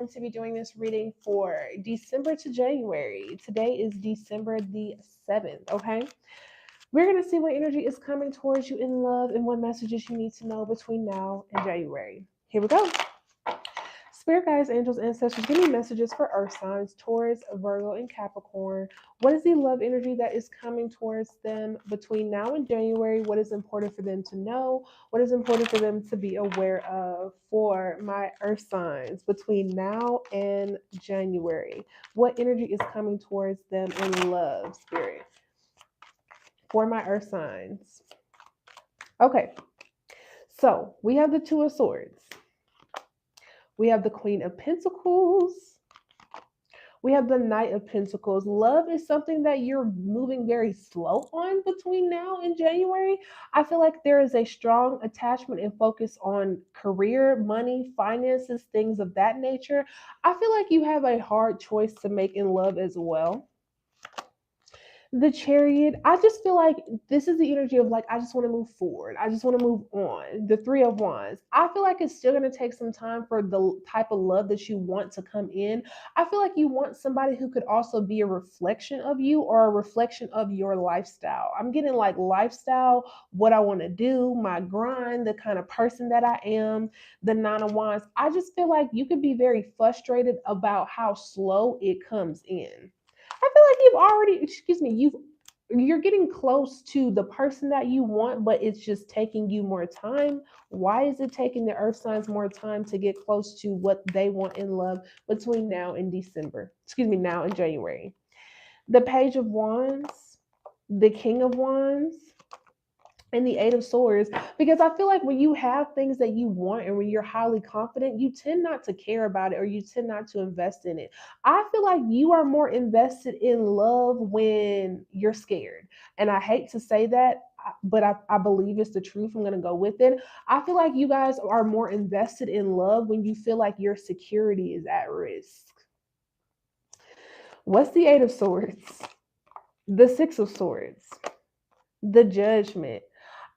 going to be doing this reading for December to January. Today is December the 7th, okay? We're going to see what energy is coming towards you in love and what messages you need to know between now and January. Here we go. Spirit guides, angels, ancestors, give me messages for earth signs, Taurus, Virgo, and Capricorn. What is the love energy that is coming towards them between now and January? What is important for them to know? What is important for them to be aware of for my earth signs between now and January? What energy is coming towards them in love, spirit, for my earth signs? Okay, so we have the Two of Swords. We have the Queen of Pentacles. We have the Knight of Pentacles. Love is something that you're moving very slow on between now and January. I feel like there is a strong attachment and focus on career, money, finances, things of that nature. I feel like you have a hard choice to make in love as well. The Chariot, I just feel like this is the energy of like, I just want to move forward. I just want to move on. The Three of Wands, I feel like it's still going to take some time for the type of love that you want to come in. I feel like you want somebody who could also be a reflection of you or a reflection of your lifestyle. I'm getting like lifestyle, what I want to do, my grind, the kind of person that I am, the Nine of Wands. I just feel like you could be very frustrated about how slow it comes in. I feel like you've already, excuse me, you're getting close to the person that you want, but it's just taking you more time. Why is it taking the earth signs more time to get close to what they want in love between now and December? Excuse me, now and January. The Page of Wands, the King of Wands, and the Eight of Swords, because I feel like when you have things that you want and when you're highly confident, you tend not to care about it or you tend not to invest in it. I feel like you are more invested in love when you're scared. And I hate to say that, but I believe it's the truth. I'm going to go with it. I feel like you guys are more invested in love when you feel like your security is at risk. What's the Eight of Swords? The Six of Swords, the Judgment.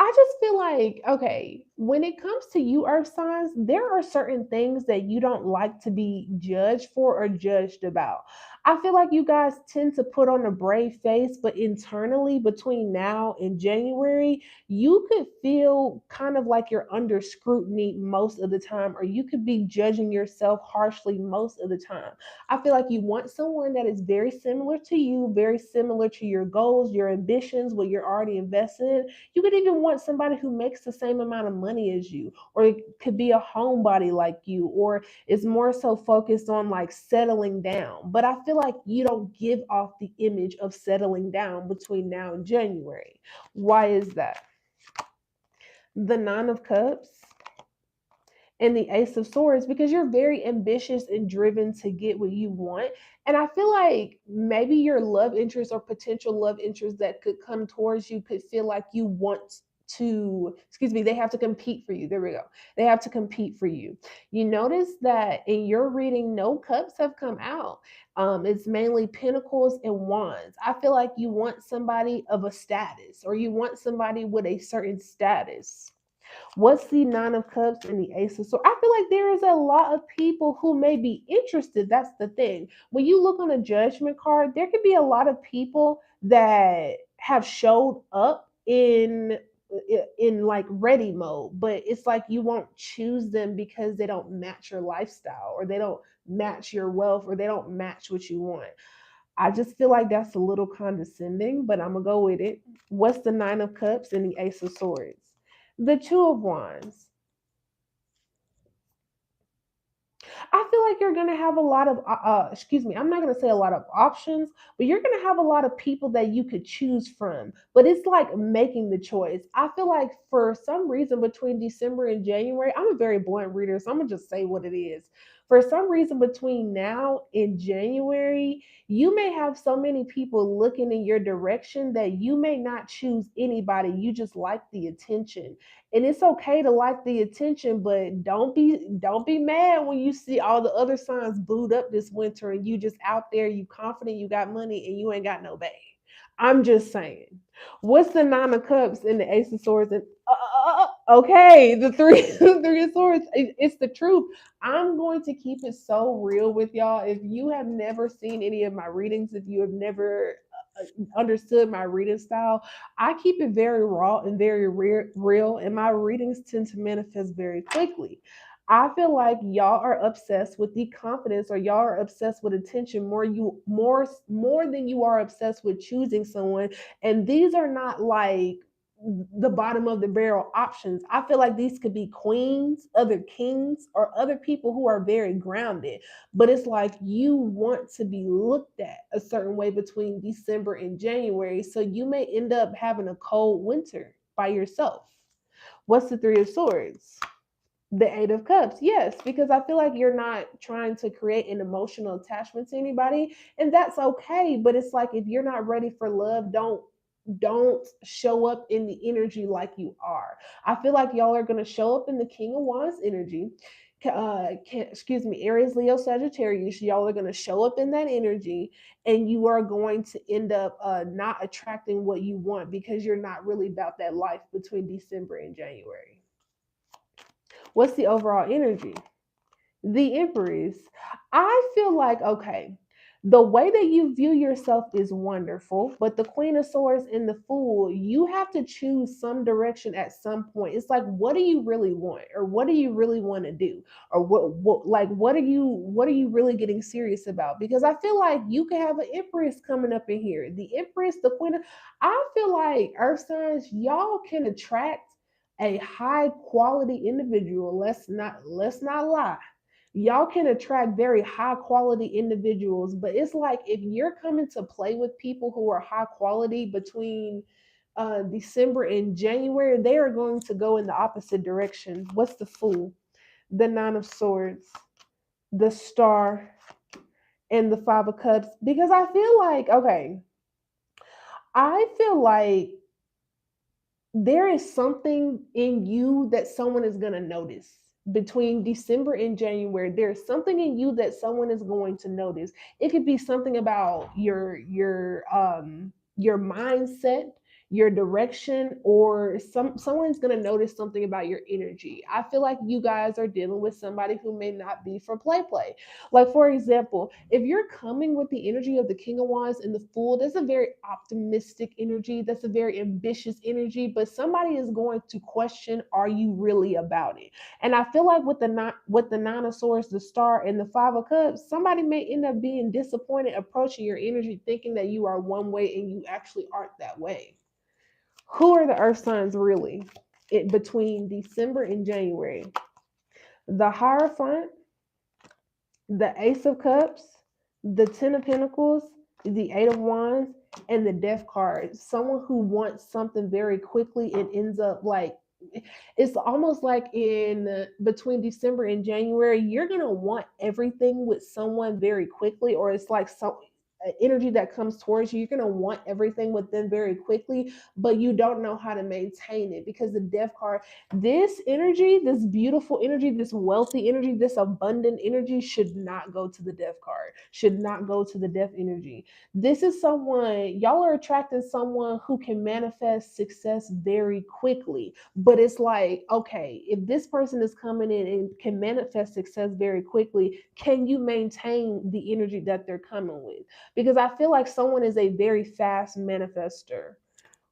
I just feel like, okay, when it comes to you, earth signs, there are certain things that you don't like to be judged for or judged about. I feel like you guys tend to put on a brave face, but internally, between now and January, you could feel kind of like you're under scrutiny most of the time, or you could be judging yourself harshly most of the time. I feel like you want someone that is very similar to you, very similar to your goals, your ambitions, what you're already invested in. You could even want somebody who makes the same amount of money as you, or it could be a homebody like you, or is more so focused on like settling down. But I feel like you don't give off the image of settling down between now and January. Why is that? The Nine of Cups and the Ace of Swords, because you're very ambitious and driven to get what you want. And I feel like maybe your love interest or potential love interest that could come towards you could feel like you want to, excuse me, they have to compete for you. There we go. They have to compete for you. You notice that in your reading, no cups have come out. It's mainly pentacles and wands. I feel like you want somebody of a status, or you want somebody with a certain status. What's the Nine of Cups and the Ace of Swords? I feel like there is a lot of people who may be interested. That's the thing. When you look on a judgment card, there could be a lot of people that have showed up in like ready mode, but it's like you won't choose them because they don't match your lifestyle, or they don't match your wealth, or they don't match what you want. I just feel like that's a little condescending, but I'm gonna go with it. What's the Nine of Cups and the Ace of Swords? The Two of Wands. I feel like you're going to have a lot of, excuse me, I'm not going to say a lot of options, but you're going to have a lot of people that you could choose from. But it's like making the choice. I feel like for some reason between December and January, I'm a very blunt reader, so I'm going to just say what it is. For some reason between now and January, you may have so many people looking in your direction that you may not choose anybody. You just like the attention, and it's okay to like the attention, but don't be mad when you see all the other signs booed up this winter and you just out there, you confident, you got money, and you ain't got no bag. I'm just saying. What's the Nine of Cups and the Ace of Swords? And Okay, the three, the three of swords. It's the truth. I'm going to keep it so real with y'all. If you have never seen any of my readings, if you have never understood my reading style, I keep it very raw and very real, and my readings tend to manifest very quickly. I feel like y'all are obsessed with the confidence, or y'all are obsessed with attention more than you are obsessed with choosing someone. And these are not like the bottom of the barrel options. I feel like these could be queens, other kings, or other people who are very grounded. But it's like you want to be looked at a certain way between December and January. So you may end up having a cold winter by yourself. What's the Three of Swords? The Eight of Cups. Yes, because I feel like you're not trying to create an emotional attachment to anybody, and that's okay. But it's like if you're not ready for love, don't show up in the energy like you are. I feel like y'all are going to show up in the King of Wands energy. Excuse me, Aries, Leo, Sagittarius. Y'all are going to show up in that energy, and you are going to end up not attracting what you want because you're not really about that life between December and January. What's the overall energy? The Empress. I feel like, okay, the way that you view yourself is wonderful, but the Queen of Swords and the Fool, you have to choose some direction at some point. It's like, what do you really want, or what do you really want to do, or what are you really getting serious about? Because I feel like you could have an Empress coming up in here. The Empress, the Queen of, I feel like Earth signs, y'all can attract a high quality individual. Let's not lie, y'all can attract very high quality individuals, but it's like if you're coming to play with people who are high quality between December and January, they are going to go in the opposite direction. What's the Fool? The Nine of Swords, the Star, and the Five of Cups. Because I feel like, okay, I feel like there is something in you that someone is going to notice between December and January. There's something in you that someone is going to notice. It could be something about your mindset, your direction, or someone's going to notice something about your energy. I feel like you guys are dealing with somebody who may not be for play. Like, for example, if you're coming with the energy of the King of Wands and the Fool, that's a very optimistic energy. That's a very ambitious energy. But somebody is going to question, are you really about it? And I feel like with the Nine of Swords, the Star, and the Five of Cups, somebody may end up being disappointed approaching your energy, thinking that you are one way and you actually aren't that way. Who are the Earth signs really? Between December and January? The Hierophant, the Ace of Cups, the Ten of Pentacles, the Eight of Wands, and the Death card. Someone who wants something very quickly and ends up like, it's almost like in between December and January, you're gonna want everything with someone very quickly, or it's like some energy that comes towards you. You're gonna want everything with them very quickly, but you don't know how to maintain it because the Death card, this energy, this beautiful energy, this wealthy energy, this abundant energy should not go to the Death card, should not go to the Death energy. This is someone, y'all are attracting someone who can manifest success very quickly. But it's like, okay, if this person is coming in and can manifest success very quickly, can you maintain the energy that they're coming with? Because I feel like someone is a very fast manifester.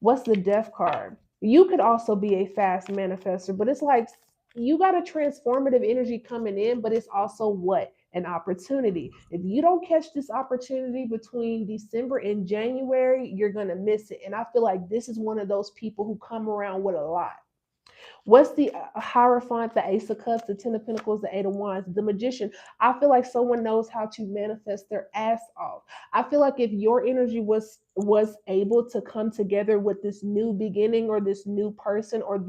What's the Death card? You could also be a fast manifester, but it's like you got a transformative energy coming in, but it's also what? An opportunity. If you don't catch this opportunity between December and January, you're going to miss it. And I feel like this is one of those people who come around with a lot. What's the Hierophant, the Ace of Cups, the Ten of Pentacles, the Eight of Wands, the Magician? I feel like someone knows how to manifest their ass off. I feel like if your energy was able to come together with this new beginning or this new person or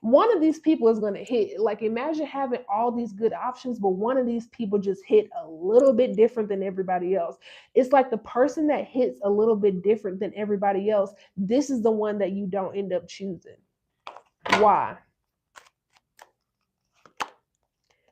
one of these people is going to hit. Like, imagine having all these good options, but one of these people just hit a little bit different than everybody else. It's like the person that hits a little bit different than everybody else, this is the one that you don't end up choosing. Why?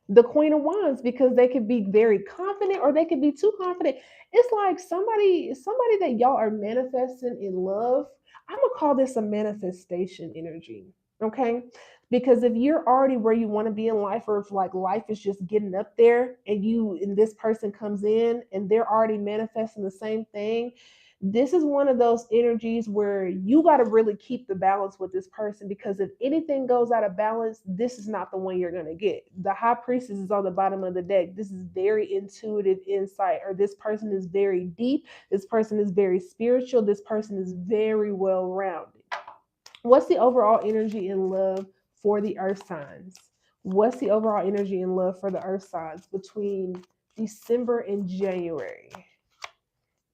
The Queen of Wands, because they could be very confident or they could be too confident. It's like somebody that y'all are manifesting in love. I'm gonna call this a manifestation energy. Okay. Because if you're already where you want to be in life, or if like life is just getting up there and this person comes in and they're already manifesting the same thing, this is one of those energies where you got to really keep the balance with this person, because if anything goes out of balance, this is not the one you're going to get. The high priestess is on the bottom of the deck. This is very intuitive insight, or this person is very deep. This person is very spiritual. This person is very well rounded. What's the overall energy in love for the earth signs? What's the overall energy in love for the earth signs between December and January?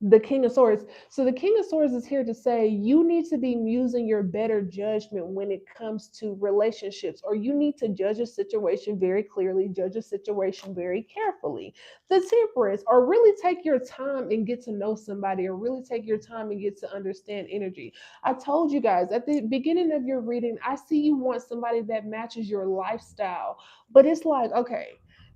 The King of Swords. So the King of Swords is here to say you need to be using your better judgment when it comes to relationships, or you need to judge a situation very clearly, judge a situation very carefully. The Temperance, or really take your time and get to know somebody, or really take your time and get to understand energy. I told you guys at the beginning of your reading, I see you want somebody that matches your lifestyle, but it's like, okay,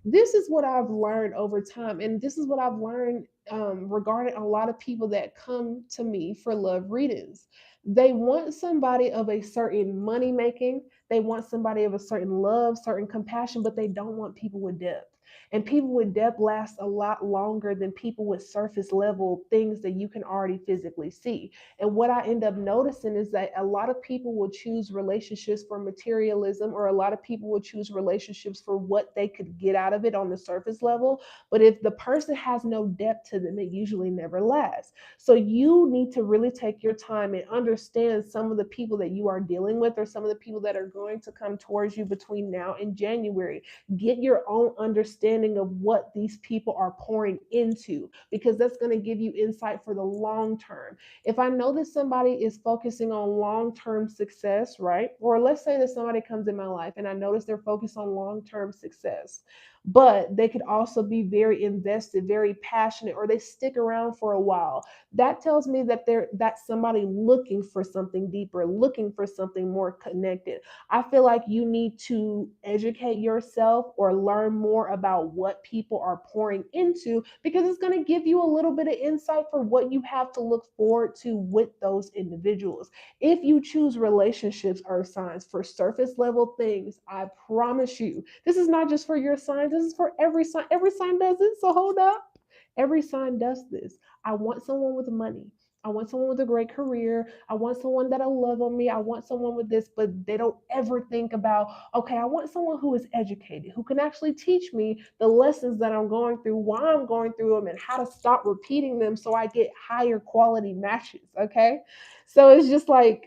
this is what I've learned over time, and this is what I've learned regarding a lot of people that come to me for love readings. They want somebody of a certain money making, they want somebody of a certain love, certain compassion, but they don't want people with depth. And people with depth last a lot longer than people with surface level things that you can already physically see. And what I end up noticing is that a lot of people will choose relationships for materialism, or a lot of people will choose relationships for what they could get out of it on the surface level. But if the person has no depth to them, it usually never lasts. So you need to really take your time and understand some of the people that you are dealing with, or some of the people that are going to come towards you between now and January. Get your own understanding of what these people are pouring into, because that's going to give you insight for the long term. If I know that somebody is focusing on long term success, right? Or let's say that somebody comes in my life and I notice they're focused on long term success, but they could also be very invested, very passionate, or they stick around for a while. That tells me that that's somebody looking for something deeper, looking for something more connected. I feel like you need to educate yourself or learn more about what people are pouring into, because it's going to give you a little bit of insight for what you have to look forward to with those individuals. If you choose relationships, earth signs, for surface level things, I promise you, this is not just for your sign, this is for every sign. Every sign does it. So hold up. Every sign does this. I want someone with money. I want someone with a great career. I want someone that'll love on me. I want someone with this, but they don't ever think about, okay, I want someone who is educated, who can actually teach me the lessons that I'm going through, why I'm going through them, and how to stop repeating them so I get higher quality matches. Okay. So it's just like,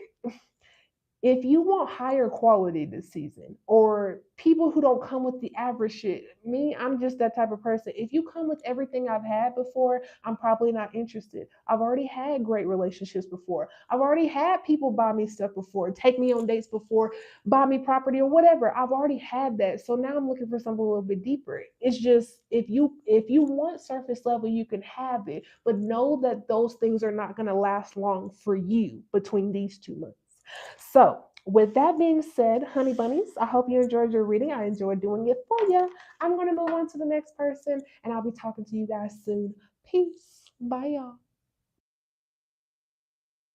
if you want higher quality this season, or people who don't come with the average shit, me, I'm just that type of person. If you come with everything I've had before, I'm probably not interested. I've already had great relationships before. I've already had people buy me stuff before, take me on dates before, buy me property or whatever. I've already had that. So now I'm looking for something a little bit deeper. It's just, if you want surface level, you can have it, but know that those things are not going to last long for you between these 2 months. So, with that being said, honey bunnies, I hope you enjoyed your reading. I enjoyed doing it for you. I'm going to move on to the next person, and I'll be talking to you guys soon. Peace. Bye, y'all.